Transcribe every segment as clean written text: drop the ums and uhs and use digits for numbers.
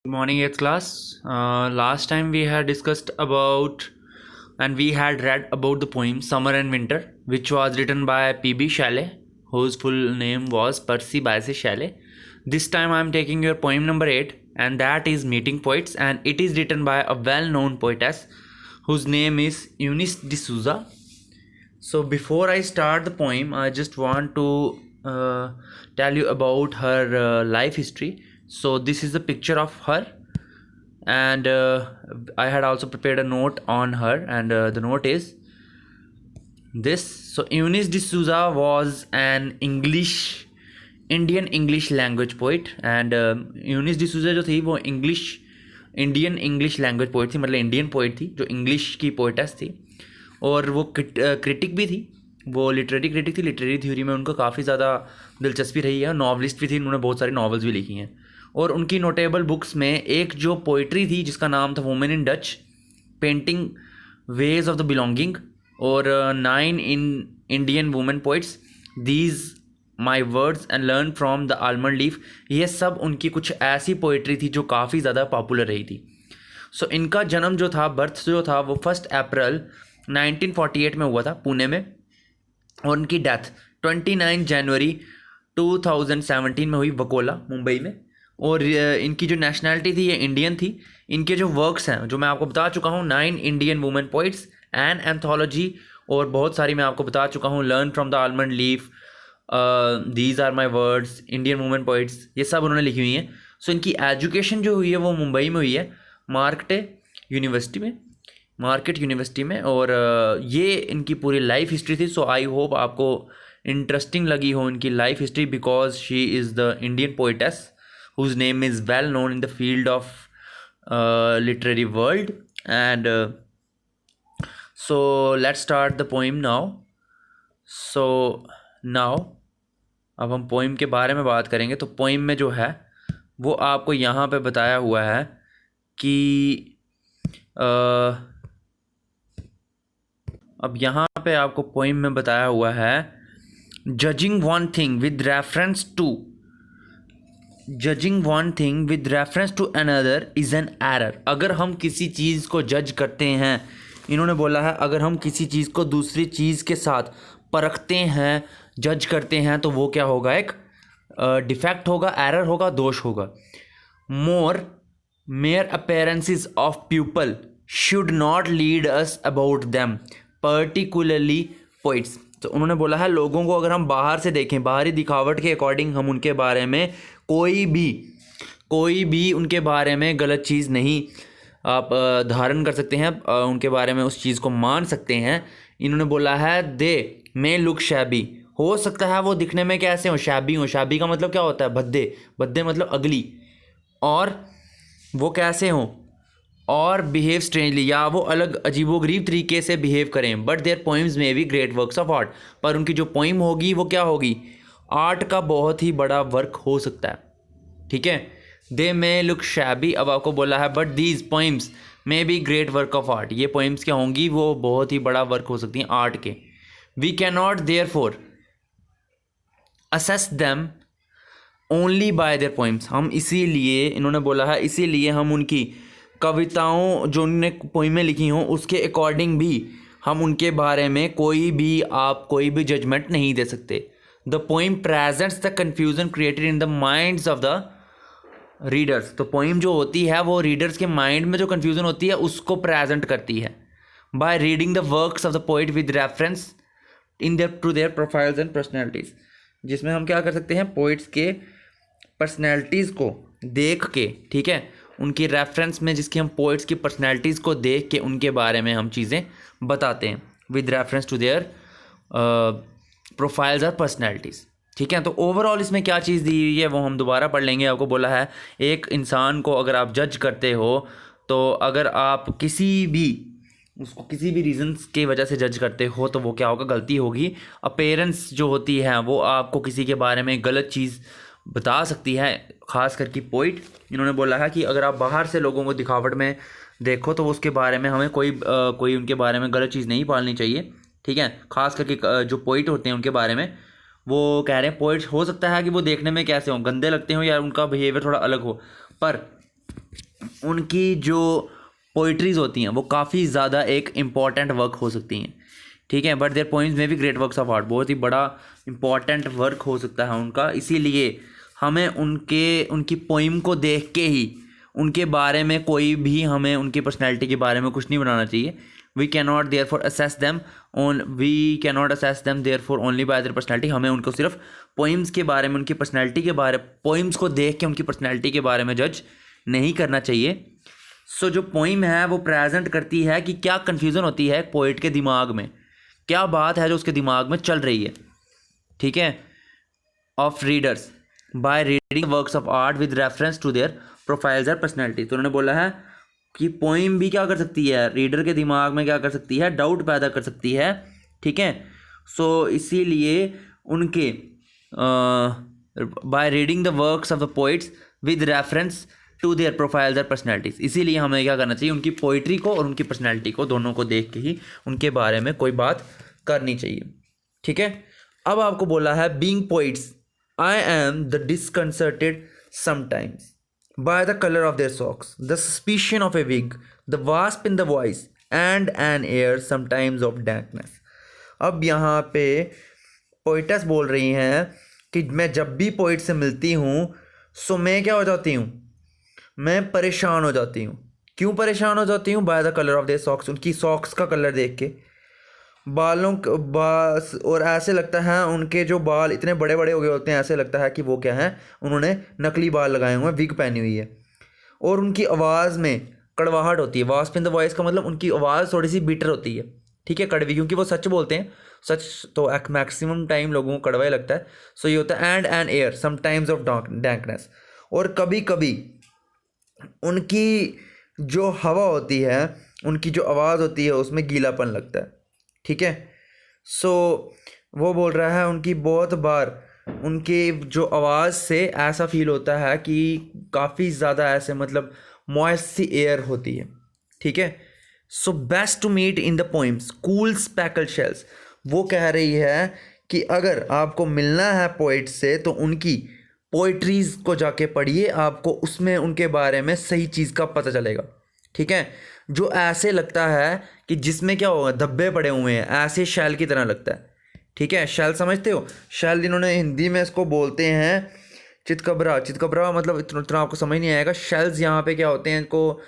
Good morning, 8th class. Last time we had discussed about and we had read about the poem Summer and Winter, which was written by P.B. Shelley, whose full name was Percy Bysshe Shelley. This time I am taking your poem number 8, and that is Meeting Poets, and it is written by a well known poetess whose name is Eunice D'Souza. So before I start the poem, I just want to tell you about her life history. So this is the picture of her, and I had also prepared a note on her, and the note is this. So Eunice D'Souza was an Indian English language poet, and Eunice D'Souza जो थी वो Indian English language poet थी, मतलब Indian poet थी जो English की poetess थी, और वो क्रिटिक भी थी। वो लिटरेरी क्रिटिक थी। लिटरेरी थ्योरी में उनको काफ़ी ज़्यादा दिलचस्पी रही है। नॉवलिस्ट भी थी, उन्होंने बहुत सारी नॉवेल्स भी लिखी हैं। और उनकी नोटेबल बुक्स में एक जो पोइट्री थी जिसका नाम था women in Dutch, painting ways of the belonging, और 9 in Indian women poets, these my words and learn from the almond leaf, ये सब उनकी कुछ ऐसी पोइट्री थी जो काफ़ी ज़्यादा पॉपुलर रही थी। सो इनका जन्म जो था, बर्थ जो था, वो 1 अप्रैल 1948 में हुआ था पुणे में, और उनकी डेथ 29 जनवरी 2017 में हुई वकोला, मुंबई में। और इनकी जो नेशनैलिटी थी ये इंडियन थी। इनके जो वर्क्स हैं जो मैं आपको बता चुका हूँ, 9 Indian women poets, an anthology, और बहुत सारी मैं आपको बता चुका हूँ, learn from the almond leaf, these are my words, Indian women poets, ये सब उन्होंने लिखी हुई हैं। सो इनकी एजुकेशन जो हुई है वो मुंबई में हुई है, मार्केट यूनिवर्सिटी में। और ये इनकी पूरी लाइफ हिस्ट्री थी। सो आई होप आपको इंटरेस्टिंग लगी हो इनकी life history, because she is the Indian poetess whose name is well known in the field of literary world. And so let's start the poem now. So now अब हम poem के बारे में बात करेंगे। तो पोइम में जो है वो आपको यहाँ पे बताया हुआ है कि अब यहाँ पे आपको पोइम में बताया हुआ है, judging one thing with reference to another is an error. अगर हम किसी चीज़ को जज करते हैं, इन्होंने बोला है, अगर हम किसी चीज़ को दूसरी चीज़ के साथ परखते हैं, जज करते हैं, तो वो क्या होगा, एक डिफेक्ट होगा, एरर होगा, दोष होगा। Mayor appearances of people should not lead us about them, particularly poets. तो उन्होंने बोला है, लोगों को अगर हम बाहर से देखें, बाहरी दिखावट के अकॉर्डिंग हम उनके बारे में कोई भी उनके बारे में गलत चीज़ नहीं आप धारण कर सकते हैं, उनके बारे में उस चीज़ को मान सकते हैं। इन्होंने बोला है, दे मे लुक शैबी, हो सकता है वो दिखने में कैसे हो, शैबी हो। शैबी का मतलब क्या होता है, भद्दे मतलब अगली। और वो कैसे हों, और बिहेव स्ट्रेंजली, या वो अलग अजीबोगरीब तरीके से बिहेव करें। बट देयर पोइम्स में be great works of art, पर उनकी जो पोइम होगी वो क्या होगी, आर्ट का बहुत ही बड़ा वर्क हो सकता है। ठीक है, दे मे लुक शैबी। अब आपको बोला है, but these poems may be great work of art, ये पोइम्स क्या होंगी, वो बहुत ही बड़ा वर्क हो सकती हैं आर्ट के। We can not therefore assess them only by their poems, हम इसीलिए, इन्होंने बोला है, इसीलिए हम उनकी कविताओं, जो उन्होंने पोइमें लिखी हों, उसके अकॉर्डिंग भी हम उनके बारे में कोई भी जजमेंट नहीं दे सकते। The poem presents the confusion created in the minds of the readers. तो पोइम जो होती है वो रीडर्स के माइंड में जो कन्फ्यूजन होती है उसको प्रेजेंट करती है, by reading the works of the poet with reference in their profiles and personalities, जिसमें हम क्या कर सकते हैं, पोइट्स के पर्सनैलिटीज़ को देख के, ठीक है, उनकी रेफरेंस में, जिसकी हम पोइट्स की पर्सनैलिटीज़ को देख के उनके बारे में हम चीज़ें बताते हैं, with reference to their profiles और पर्सनैलिटीज़। ठीक है, तो ओवरऑल इसमें क्या चीज़ दी हुई है वो हम दोबारा पढ़ लेंगे। आपको बोला है, एक इंसान को अगर आप जज करते हो, तो अगर आप उसको किसी भी रीजंस की वजह से जज करते हो, तो वो क्या होगा, गलती होगी। अपीयरेंस जो होती है वो आपको किसी के बारे में गलत चीज़ बता सकती है, ख़ास करके पोइट। इन्होंने बोला है कि अगर आप बाहर से लोगों को दिखावट में देखो, तो उसके बारे में हमें कोई उनके बारे में गलत चीज़ नहीं पालनी चाहिए। ठीक है, ख़ास करके जो पोइट होते हैं उनके बारे में वो कह रहे हैं, पोइट्स हो सकता है कि वो देखने में कैसे हों, गंदे लगते हों, या उनका बिहेवियर थोड़ा अलग हो, पर उनकी जो पोइट्रीज होती हैं वो काफ़ी ज़्यादा एक इम्पॉर्टेंट वर्क हो सकती हैं, ठीक है, बट देयर पोइम्स में भी ग्रेट वर्क्स ऑफ आर्ट, बहुत ही बड़ा इम्पॉर्टेंट वर्क हो सकता है उनका। इसीलिए हमें उनकी पोइम को देख के ही उनके बारे में कोई भी, हमें उनकी पर्सनैलिटी के बारे में कुछ नहीं बनाना चाहिए। We cannot therefore assess them therefore only by their personality. हमें उनको सिर्फ पोइम्स के बारे में, उनकी पर्सनैलिटी के बारे, पोइम्स को देख के उनकी पर्सनैलिटी के बारे में जज नहीं करना चाहिए। सो जो पोइम है वो प्रेजेंट करती है कि क्या कन्फ्यूज़न होती है पोइट के दिमाग में, क्या बात है जो उसके दिमाग में चल रही है, ठीक है, of readers by reading works of art with reference to their profiles और पर्सनैलिटी। तो उन्होंने बोला है कि पोइम भी क्या कर सकती है, रीडर के दिमाग में क्या कर सकती है, डाउट पैदा कर सकती है, ठीक है। सो इसीलिए उनके by reading the works of the poets with reference to their profiles और पर्सनैलिटीज़, इसीलिए हमें क्या करना चाहिए, उनकी पोइट्री को और उनकी पर्सनैलिटी को, दोनों को देख के ही उनके बारे में कोई बात करनी चाहिए, ठीक है। अब आपको बोला है being poets I am the disconcerted sometimes by the colour of their socks, the suspicion of a wig, the wasp in the voice and an air sometimes of dankness. अब यहाँ पे पोइटस बोल रही हैं कि मैं जब भी पोइट से मिलती हूँ सो मैं क्या हो जाती हूँ, मैं परेशान हो जाती हूँ। क्यों परेशान हो जाती हूँ? Bye the colour of their socks, उनकी सॉक्स का कलर देख के, बालों बास, और ऐसे लगता है उनके जो बाल इतने बड़े बड़े हो गए होते हैं, ऐसे लगता है कि वो क्या है, उन्होंने नकली बाल लगाए हुए हैं, विग पहनी हुई है। और उनकी आवाज़ में कड़वाहट होती है, वास्प इन द वॉइस का मतलब उनकी आवाज़ थोड़ी सी बिटर होती है, ठीक है, कड़वी, क्योंकि वो सच बोलते हैं। सच तो मैक्सिमम टाइम लोगों को कड़वा ही लगता है। सो ये होता है and an air sometimes of dankness, और कभी कभी उनकी जो हवा होती है, उनकी जो आवाज़ होती है उसमें गीलापन लगता है, ठीक है। सो वो बोल रहा है उनकी बहुत बार उनकी जो आवाज़ से ऐसा फील होता है कि काफ़ी ज़्यादा ऐसे मतलब मॉइस्ट सी एयर होती है, ठीक है। So best to meet in the poems cool speckle shells, वो कह रही है कि अगर आपको मिलना है पोइट से तो उनकी पोइट्रीज़ को जाके पढ़िए, आपको उसमें उनके बारे में सही चीज़ का पता चलेगा, ठीक है। जो ऐसे लगता है कि जिसमें क्या होगा, धब्बे पड़े हुए हैं, ऐसे शैल की तरह लगता है, ठीक है। शैल समझते हो? शैल जिन्होंने हिंदी में इसको बोलते हैं चितकबरा। चितकबरा मतलब इतना आपको समझ नहीं आएगा। शेल्स यहाँ पे क्या होते हैं, इनको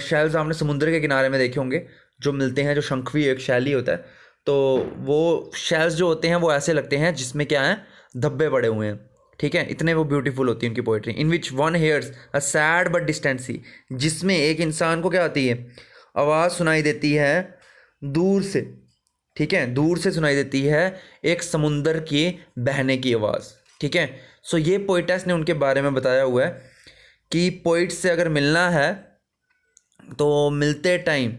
शेल्स आपने समुद्र के किनारे में देखे होंगे जो मिलते हैं, जो शंख भी एक शैल ही होता है। तो वो शेल्स जो होते हैं वो ऐसे लगते हैं जिसमें क्या है, धब्बे पड़े हुए हैं, ठीक है। इतने वो ब्यूटीफुल होती है उनकी poetry. In which one hears a sad but distant sea, जिसमें एक इंसान को क्या आती है, आवाज़ सुनाई देती है दूर से, ठीक है, दूर से सुनाई देती है एक समुंदर के बहने की आवाज़, ठीक है। सो ये पोइटस ने उनके बारे में बताया हुआ है कि पोइट से अगर मिलना है तो मिलते time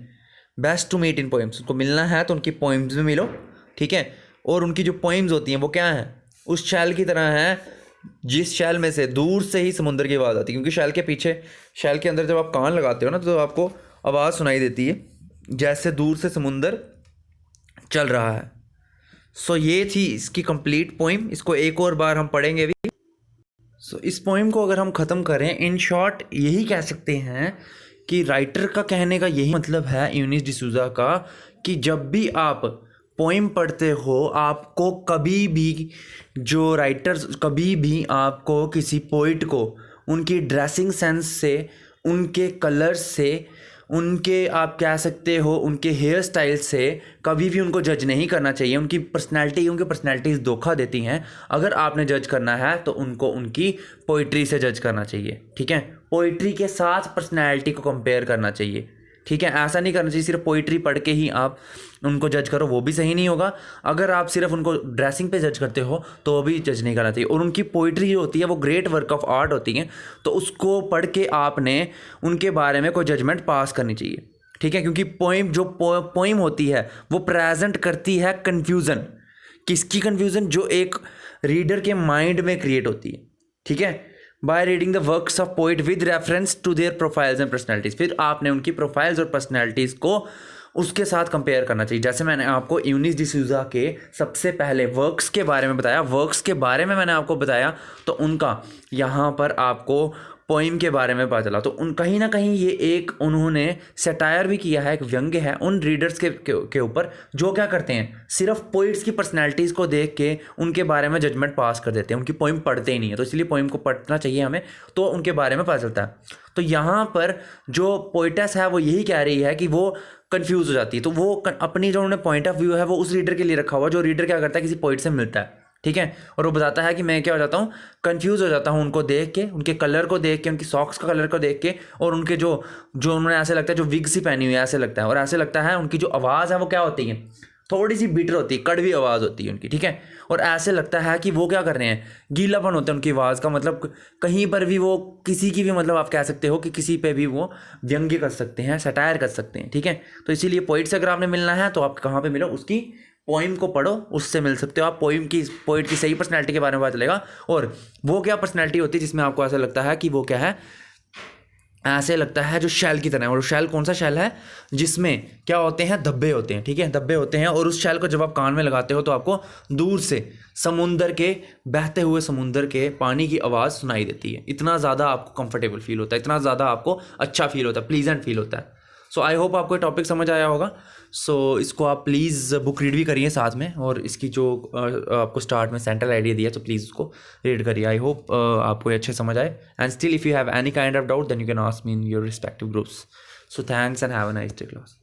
best to meet in poems, उनको मिलना है तो उनकी पोइम्स में मिलो, ठीक है। और उनकी जो पोइम्स होती हैं वो क्या हैं, उस शैल की तरह हैं जिस शैल में से दूर से ही समुंदर की आवाज़ आती है, क्योंकि शैल के पीछे, शैल के अंदर जब आप कान लगाते हो ना तो आपको आवाज़ सुनाई देती है जैसे दूर से समुंदर चल रहा है। सो ये थी इसकी कंप्लीट पोइम। इसको एक और बार हम पढ़ेंगे भी। सो इस पोइम को अगर हम ख़त्म करें, इन शॉर्ट यही कह सकते हैं कि राइटर का कहने का यही मतलब है, यूनिस डिसूजा का, कि जब भी आप पोइम पढ़ते हो, आपको कभी भी जो राइटर्स, कभी भी आपको किसी पोइट को उनकी ड्रेसिंग सेंस से, उनके कलर्स से, उनके आप कह सकते हो उनके हेयर स्टाइल से कभी भी उनको जज नहीं करना चाहिए। उनकी पर्सनैलिटीज़ धोखा देती हैं। अगर आपने जज करना है तो उनको उनकी पोइट्री से जज करना चाहिए, ठीक है। पोइट्री के साथ पर्सनैलिटी को कंपेयर करना चाहिए, ठीक है। ऐसा नहीं करना चाहिए सिर्फ पोइट्री पढ़ के ही आप उनको जज करो, वो भी सही नहीं होगा। अगर आप सिर्फ उनको ड्रेसिंग पे जज करते हो तो वो भी जज नहीं करना चाहिए। और उनकी पोइट्री जो होती है वो ग्रेट वर्क ऑफ आर्ट होती है, तो उसको पढ़ के आपने उनके बारे में कोई जजमेंट पास करनी चाहिए, ठीक है। क्योंकि पोइम होती है वो प्रेजेंट करती है कन्फ्यूज़न। किसकी कन्फ्यूज़न? जो एक रीडर के माइंड में क्रिएट होती है, ठीक है। By reading the works of poet with reference to their profiles and personalities, फिर आपने उनकी प्रोफाइल्स और पर्सनैलिटीज़ को उसके साथ कंपेयर करना चाहिए। जैसे मैंने आपको यूनिस डिसूजा के सबसे पहले वर्क्स के बारे में बताया, वर्क्स के बारे में मैंने आपको बताया, तो उनका यहाँ पर आपको पोइम के बारे में पता चला। तो उन कहीं ना कहीं ये एक उन्होंने सटायर भी किया है, एक व्यंग्य है उन रीडर्स के ऊपर जो क्या करते हैं, सिर्फ पोइट्स की पर्सनैलिटीज़ को देख के उनके बारे में जजमेंट पास कर देते हैं, उनकी पोइम पढ़ते ही नहीं है। तो इसलिए पोइम को पढ़ना चाहिए हमें, तो उनके बारे में पता चलता है। तो यहाँ पर जो पोइटेस है वो यही कह रही है कि वो कन्फ्यूज़ हो जाती है। तो वो अपनी जो उन्होंने पॉइंट ऑफ व्यू है वो उस रीडर के लिए रखा हुआ, जो रीडर क्या करता है, किसी पोइट से मिलता है, ठीक है, और वो बताता है कि मैं क्या हो जाता हूँ, कंफ्यूज हो जाता हूँ उनको देख के, उनके कलर को देख के, उनकी सॉक्स का कलर को देख के, और उनके जो जो उन्होंने ऐसे लगता है जो विग सी पहनी हुई है ऐसे लगता है, और ऐसे लगता है उनकी जो आवाज़ है वो क्या होती है, थोड़ी सी बीटर होती है, कड़वी आवाज़ होती है उनकी, ठीक है, और ऐसे लगता है कि वो क्या कर रहे हैं, गीलापन होता है उनकी आवाज़ का, मतलब कहीं पर भी वो किसी की भी, मतलब आप कह सकते हो कि किसी पे भी वो व्यंग्य कर सकते हैं, सटायर कर सकते हैं, ठीक है। तो इसीलिए पोइट से अगर आपने मिलना है तो आप कहाँ पे मिलो, उसकी पोइम को पढ़ो, उससे मिल सकते हो आप। पोइट की सही पर्सनैलिटी के बारे में पता चलेगा, और वो क्या पर्सनैलिटी होती है जिसमें आपको ऐसा लगता है कि वो क्या है, ऐसे लगता है जो शैल की तरह है। और शैल कौन सा शैल है, जिसमें क्या होते हैं, धब्बे होते हैं, ठीक है, धब्बे होते हैं, और उस शैल को जब आप कान में लगाते हो तो आपको दूर से समुंदर के, बहते हुए समुंदर के पानी की आवाज़ सुनाई देती है। इतना ज़्यादा आपको कंफर्टेबल फील होता है, इतना ज़्यादा आपको अच्छा फील होता है, प्लीजेंट फील होता है। सो आई होप आपको ये टॉपिक समझ आया होगा। सो इसको आप प्लीज़ बुक रीड भी करिए साथ में, और इसकी जो आपको स्टार्ट में सेंट्रल आइडिया दिया तो प्लीज़ उसको रीड करिए। आई होप आपको ये अच्छे समझ आए, and still if you have any kind of doubt then you can ask me in your respective groups. So thanks and have a nice day class.